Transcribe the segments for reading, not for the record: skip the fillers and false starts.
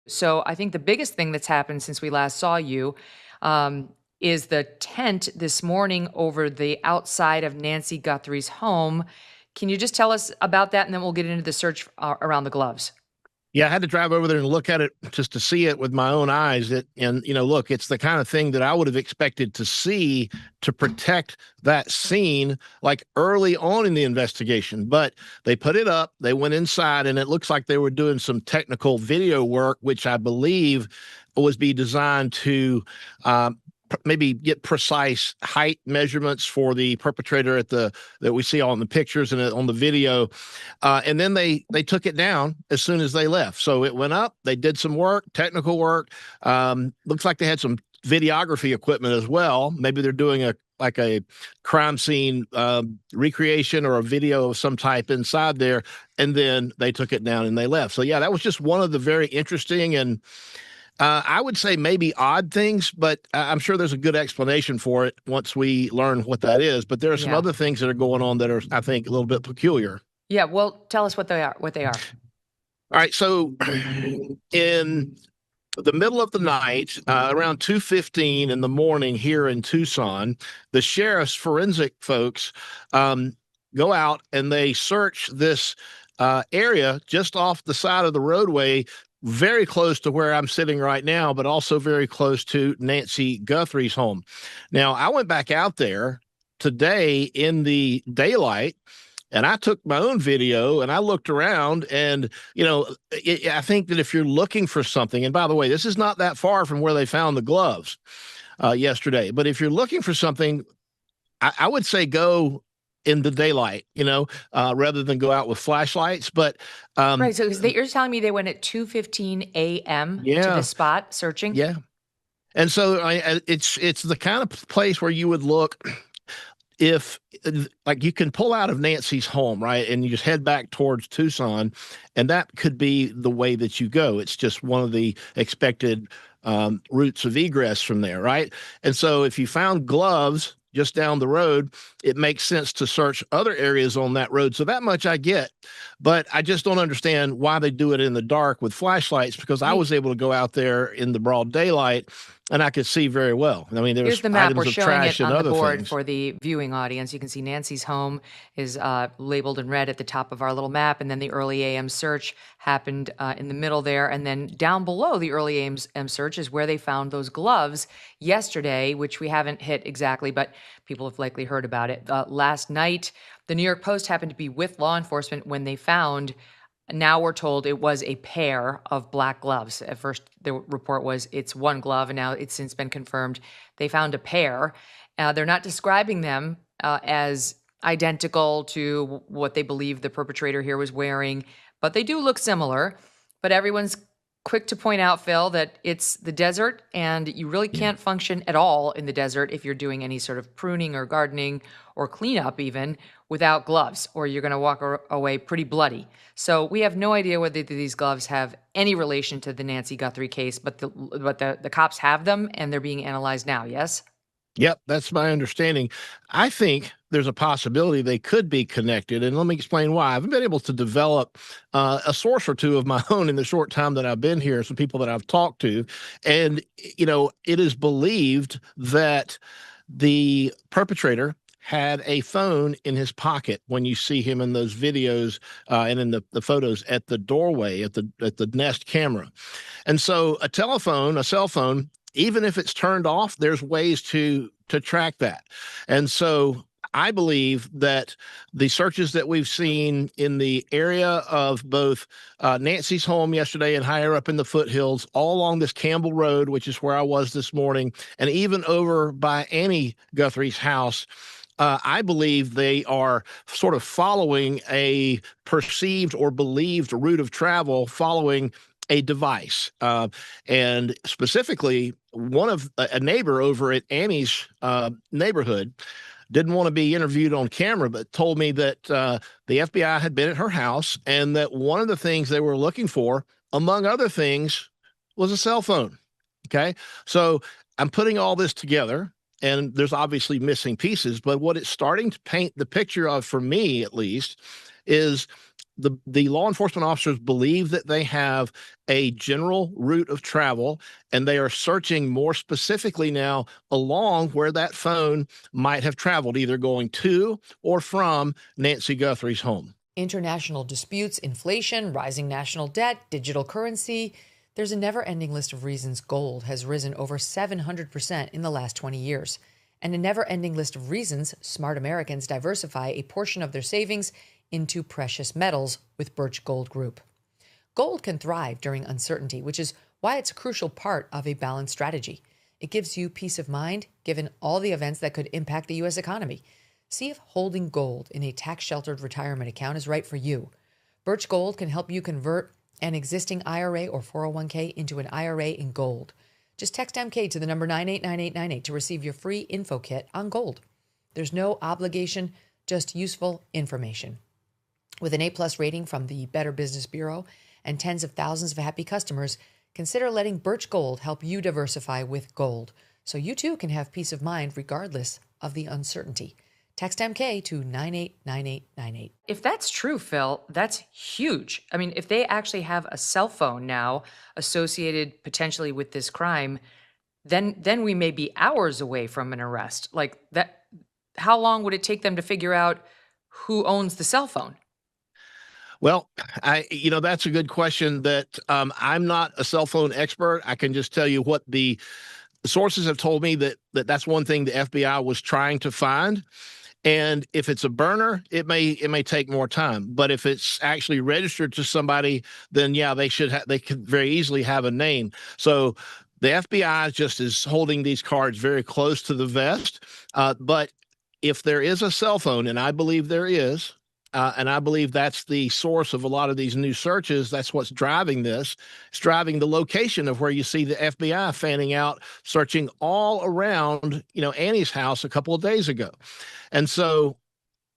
So I think the biggest thing that's happened since we last saw you is the tent this morning over the outside of Nancy Guthrie's home. Can you just tell us about that, and then we'll get into the search around the gloves? Yeah, I had to drive over there and look at it just to see it with my own eyes. And look, it's the kind of thing that I would have expected to see to protect that scene like early on in the investigation. But they put it up, they went inside, and it looks like they were doing some technical video work, which I believe was be designed to maybe get precise height measurements for the perpetrator that we see on the pictures and on the video, and then they took it down as soon as they left. So it went up. They did some work, technical work. Looks like they had some videography equipment as well. Maybe they're doing a crime scene recreation or a video of some type inside there, and then they took it down and they left. So yeah, that was just one of the very interesting and I would say maybe odd things, but I'm sure there's a good explanation for it once we learn what that is. But there are some Yeah. other things that are going on that are, I think, a little bit peculiar. Yeah. Well, tell us what they are. What they are. All right, so in the middle of the night, around 2:15 in the morning here in Tucson, the sheriff's forensic folks go out and they search this area just off the side of the roadway, very close to where I'm sitting right now, but also very close to Nancy Guthrie's home. Now, I went back out there today in the daylight and I took my own video and I looked around and, I think that if you're looking for something, and by the way, this is not that far from where they found the gloves yesterday, but if you're looking for something, I would say go in the daylight, rather than go out with flashlights. But Right. So you're telling me they went at 2:15 a.m. to yeah, this spot searching? yeah. And so it's the kind of place where you would look if like you can pull out of Nancy's home, right? And you just head back towards Tucson, and that could be the way that you go. It's just one of the expected routes of egress from there, right? And so if you found gloves just down the road, it makes sense to search other areas on that road. So that much I get, but I just don't understand why they do it in the dark with flashlights, because I Right. was able to go out there in the broad daylight and I could see very well. I mean, there Here's was the map. We're items of showing trash it and on the other board things. for the viewing audience. You can see Nancy's home is labeled in red at the top of our little map, and then the early AM search happened in the middle there. And then down below the early AM search is where they found those gloves yesterday, which we haven't hit exactly, but people have likely heard about it. Last night, the New York Post happened to be with law enforcement when they found. Now we're told it was a pair of black gloves. At first, the report was it's one glove, and now it's since been confirmed they found a pair. They're not describing them as identical to what they believe the perpetrator here was wearing, but they do look similar. But everyone's quick to point out, Phil, that it's the desert, and you really Yeah. can't function at all in the desert if you're doing any sort of pruning or gardening or cleanup even without gloves, or you're going to walk away pretty bloody. So we have no idea whether these gloves have any relation to the Nancy Guthrie case, but the cops have them and they're being analyzed now. Yes. Yep, that's my understanding. I think there's a possibility they could be connected, and let me explain why. I've been able to develop a source or two of my own in the short time that I've been here, some people that I've talked to, and it is believed that the perpetrator had a phone in his pocket when you see him in those videos and in the photos at the doorway at the Nest camera. And so a cell phone, even if it's turned off, there's ways to track that. And so I believe that the searches that we've seen in the area of both Nancy's home yesterday and higher up in the foothills, all along this Campbell Road, which is where I was this morning, and even over by Annie Guthrie's house, I believe they are sort of following a perceived or believed route of travel, following a device. And specifically, one of a neighbor over at Annie's neighborhood didn't want to be interviewed on camera, but told me that the FBI had been at her house and that one of the things they were looking for, among other things, was a cell phone. Okay. So I'm putting all this together, and there's obviously missing pieces, but what it's starting to paint the picture of, for me at least, is the law enforcement officers believe that they have a general route of travel, and they are searching more specifically now along where that phone might have traveled, either going to or from Nancy Guthrie's home. International disputes, inflation, rising national debt, digital currency. There's a never ending list of reasons gold has risen over 700% in the last 20 years. And a never ending list of reasons smart Americans diversify a portion of their savings into precious metals with Birch Gold Group. Gold can thrive during uncertainty, which is why it's a crucial part of a balanced strategy. It gives you peace of mind given all the events that could impact the U.S. economy. See if holding gold in a tax-sheltered retirement account is right for you. Birch Gold can help you convert an existing IRA or 401k into an IRA in gold. Just text MK to the number 989898 to receive your free info kit on gold. There's no obligation, just useful information. With an A-plus rating from the Better Business Bureau and tens of thousands of happy customers, consider letting Birch Gold help you diversify with gold, so you too can have peace of mind regardless of the uncertainty. Text MK to 989898. If that's true, Phil, that's huge. I mean, if they actually have a cell phone now associated potentially with this crime, then we may be hours away from an arrest. Like that, how long would it take them to figure out who owns the cell phone? Well, that's a good question that I'm not a cell phone expert. I can just tell you what the sources have told me that's one thing the FBI was trying to find. And if it's a burner, it may take more time. But if it's actually registered to somebody, then yeah, they could very easily have a name. So the FBI just is holding these cards very close to the vest. But if there is a cell phone, and I believe there is, and I believe that's the source of a lot of these new searches. That's what's driving this. It's driving the location of where you see the FBI fanning out, searching all around, Annie's house a couple of days ago. And so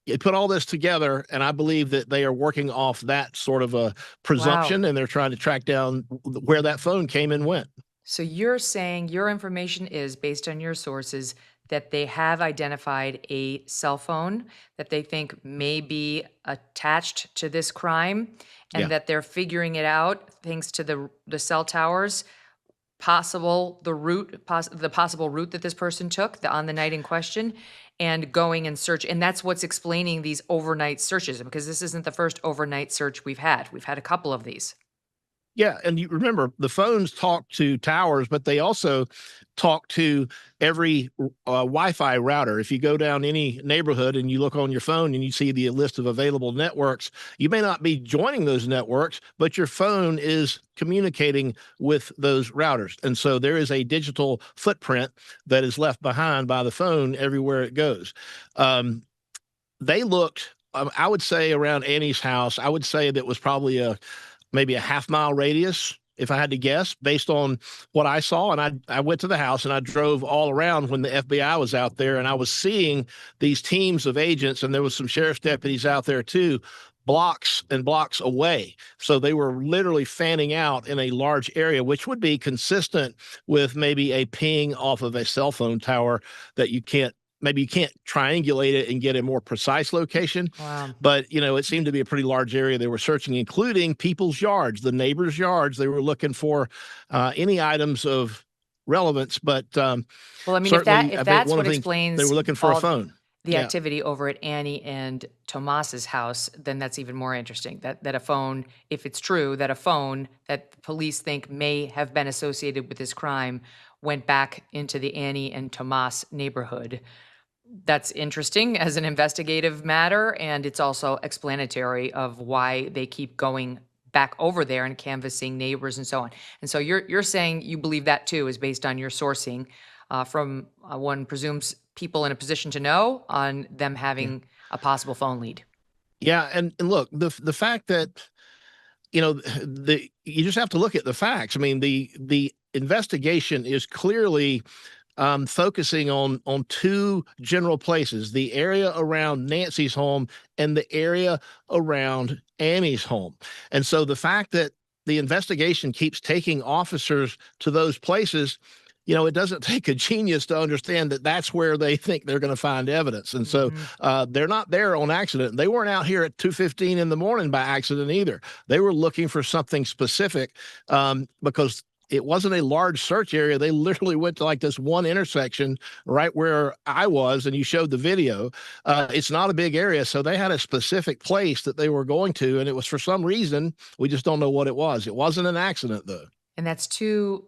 you put all this together, and I believe that they are working off that sort of a Wow. presumption, and they're trying to track down where that phone came and went. So you're saying your information is based on your sources that they have identified a cell phone that they think may be attached to this crime, and Yeah. that they're figuring it out thanks to the cell towers, the possible route that this person took on the night in question, and going and search. And that's what's explaining these overnight searches, because this isn't the first overnight search we've had. We've had a couple of these. Yeah, and you remember the phones talk to towers, but they also talk to every Wi-Fi router. If you go down any neighborhood and you look on your phone and you see the list of available networks, you may not be joining those networks, but your phone is communicating with those routers. And so there is a digital footprint that is left behind by the phone everywhere it goes. They looked, I would say, around Annie's house. I would say that was probably maybe a half-mile radius, if I had to guess, based on what I saw. And I went to the house and I drove all around when the FBI was out there, and I was seeing these teams of agents, and there was some sheriff's deputies out there too, blocks and blocks away. So they were literally fanning out in a large area, which would be consistent with maybe a ping off of a cell phone tower that maybe you can't triangulate it and get a more precise location. Wow. But, it seemed to be a pretty large area they were searching, including people's yards, the neighbors' yards. They were looking for any items of relevance. But Well, I mean, certainly, if I think that's one of what the things they explains were looking for a all phone. the Yeah. activity over at Annie and Tomas's house, then that's even more interesting. That a phone, if it's true, that a phone that the police think may have been associated with this crime went back into the Annie and Tomas neighborhood. That's interesting as an investigative matter, and it's also explanatory of why they keep going back over there and canvassing neighbors and so on. And so you're saying you believe that too is based on your sourcing from one presumes people in a position to know on them Yeah. having a possible phone lead. Yeah. And look, the fact that, you just have to look at the facts. I mean, the investigation is clearly focusing on two general places: the area around Nancy's home and the area around Annie's home. And so the fact that the investigation keeps taking officers to those places it doesn't take a genius to understand that that's where they think they're going to find evidence. And so Hmm. they're not there on accident. They weren't out here at 2:15 in the morning by accident either. They were looking for something specific, because it wasn't a large search area. They literally went to like this one intersection right where I was, and you showed the video. It's not a big area, so they had a specific place that they were going to, and it was for some reason. We just don't know what it was. It wasn't an accident, though. And that's two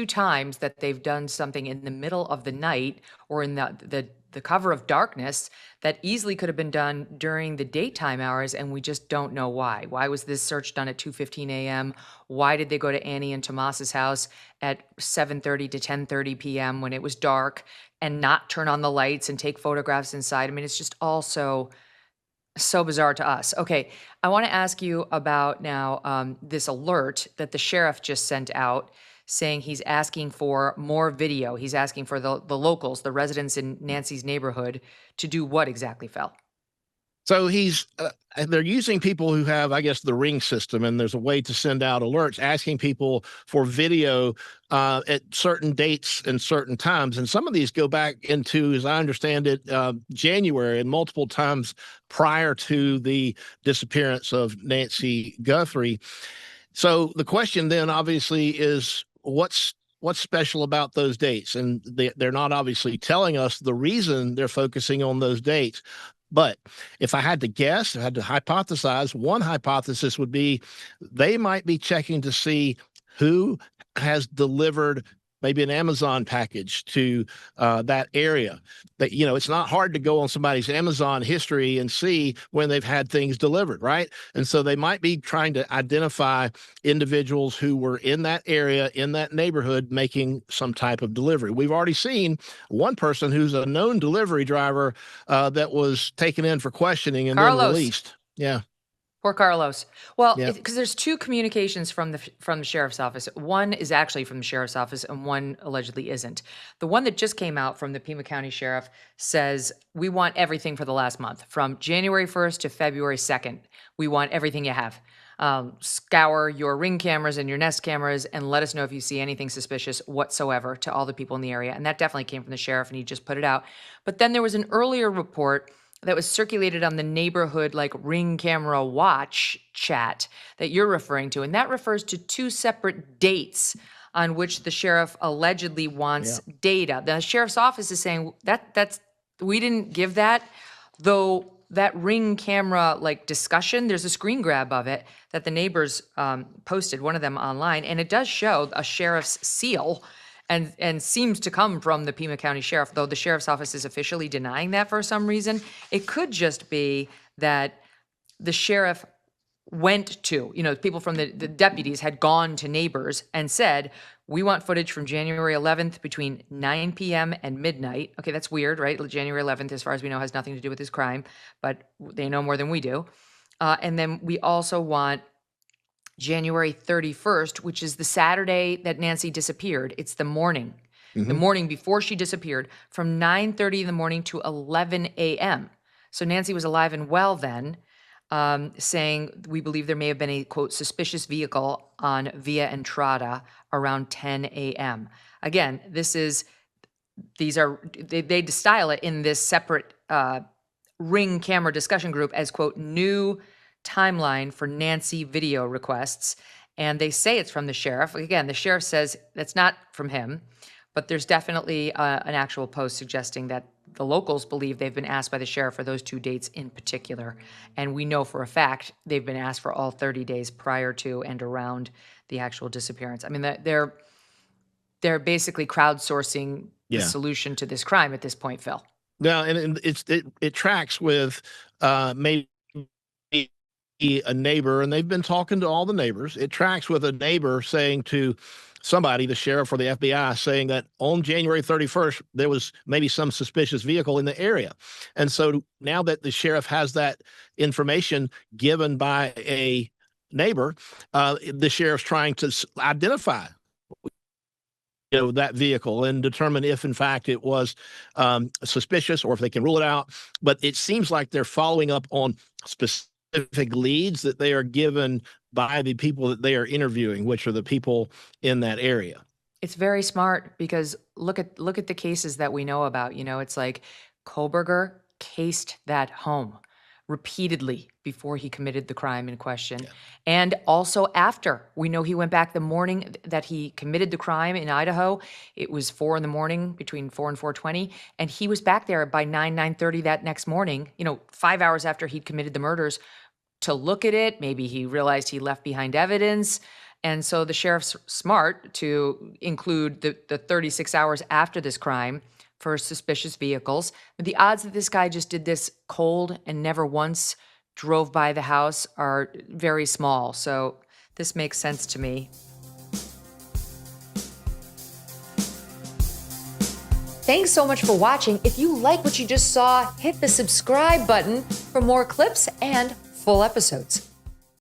times that they've done something in the middle of the night or in the cover of darkness that easily could have been done during the daytime hours, and we just don't know why. Why was this search done at 2:15 a.m.? Why did they go to Annie and Tomas's house at 7:30 to 10:30 p.m. when it was dark and not turn on the lights and take photographs inside? I mean, it's just all so bizarre to us. Okay, I want to ask you about now this alert that the sheriff just sent out saying he's asking for more video. He's asking for the locals, the residents in Nancy's neighborhood, to do what exactly, Phil? So they're using people who have, I guess, the ring system, and there's a way to send out alerts asking people for video at certain dates and certain times. And some of these go back into, as I understand it, January, and multiple times prior to the disappearance of Nancy Guthrie. So the question then obviously is what's special about those dates? And they're not obviously telling us the reason they're focusing on those dates. But if I had to guess, I had to hypothesize, one hypothesis would be they might be checking to see who has delivered maybe an Amazon package to that area. That, it's not hard to go on somebody's Amazon history and see when they've had things delivered, right? And so they might be trying to identify individuals who were in that area, in that neighborhood, making some type of delivery. We've already seen one person who's a known delivery driver that was taken in for questioning and then Carlos. released. Yeah, Poor Carlos. Well, yeah. because there's two communications from the sheriff's office. One is actually from the sheriff's office, and one allegedly isn't. The one that just came out from the Pima County Sheriff says we want everything for the last month, from January 1st to February 2nd. We want everything you have. Scour your Ring cameras and your Nest cameras, and let us know if you see anything suspicious whatsoever to all the people in the area. And that definitely came from the sheriff, and he just put it out. But then there was an earlier report that was circulated on the neighborhood like Ring camera watch chat that you're referring to, and that refers to two separate dates on which the sheriff allegedly wants Yeah. data. The sheriff's office is saying that's we didn't give that, though that Ring camera like discussion, there's a screen grab of it that the neighbors posted, one of them online, and it does show a sheriff's seal and seems to come from the Pima County Sheriff, though the sheriff's office is officially denying that for some reason. It could just be that the sheriff went to, people from the deputies had gone to neighbors and said, we want footage from January 11th between 9 p.m. and midnight. Okay, that's weird, right? January 11th, as far as we know, has nothing to do with this crime, but they know more than we do. And then we also want January 31st, which is the Saturday that Nancy disappeared. It's the Hmm. morning before she disappeared, from 9:30 in the morning to 11 a.m. So Nancy was alive and well then, saying we believe there may have been a quote suspicious vehicle on Via Entrada around 10 a.m. Again, they style it in this separate Ring camera discussion group as quote new timeline for Nancy video requests, and they say it's from the sheriff. Again, the sheriff says that's not from him, but there's definitely an actual post suggesting that the locals believe they've been asked by the sheriff for those two dates in particular, and we know for a fact they've been asked for all 30 days prior to and around the actual disappearance. I mean, they're basically crowdsourcing the Yeah. solution to this crime at this point, Phil. Now, and it tracks with maybe a neighbor, and they've been talking to all the neighbors. It tracks with a neighbor saying to somebody, the sheriff or the FBI, saying that on January 31st, there was maybe some suspicious vehicle in the area. And so now that the sheriff has that information given by a neighbor, the sheriff's trying to identify that vehicle and determine if in fact it was suspicious or if they can rule it out. But it seems like they're following up on specific leads that they are given by the people that they are interviewing, which are the people in that area. It's very smart because look at the cases that we know about. It's like Koberger cased that home repeatedly before he committed the crime in question. Yeah. And also after. We know he went back the morning that he committed the crime in Idaho. It was 4 in the morning, between 4 and 4:20, and he was back there by 9:30 that next morning, 5 hours after he'd committed the murders, to look at it. Maybe he realized he left behind evidence. And so the sheriff's smart to include the 36 hours after this crime for suspicious vehicles. But the odds that this guy just did this cold and never once drove by the house are very small. So this makes sense to me. Thanks so much for watching. If you like what you just saw, hit the subscribe button for more clips and full episodes.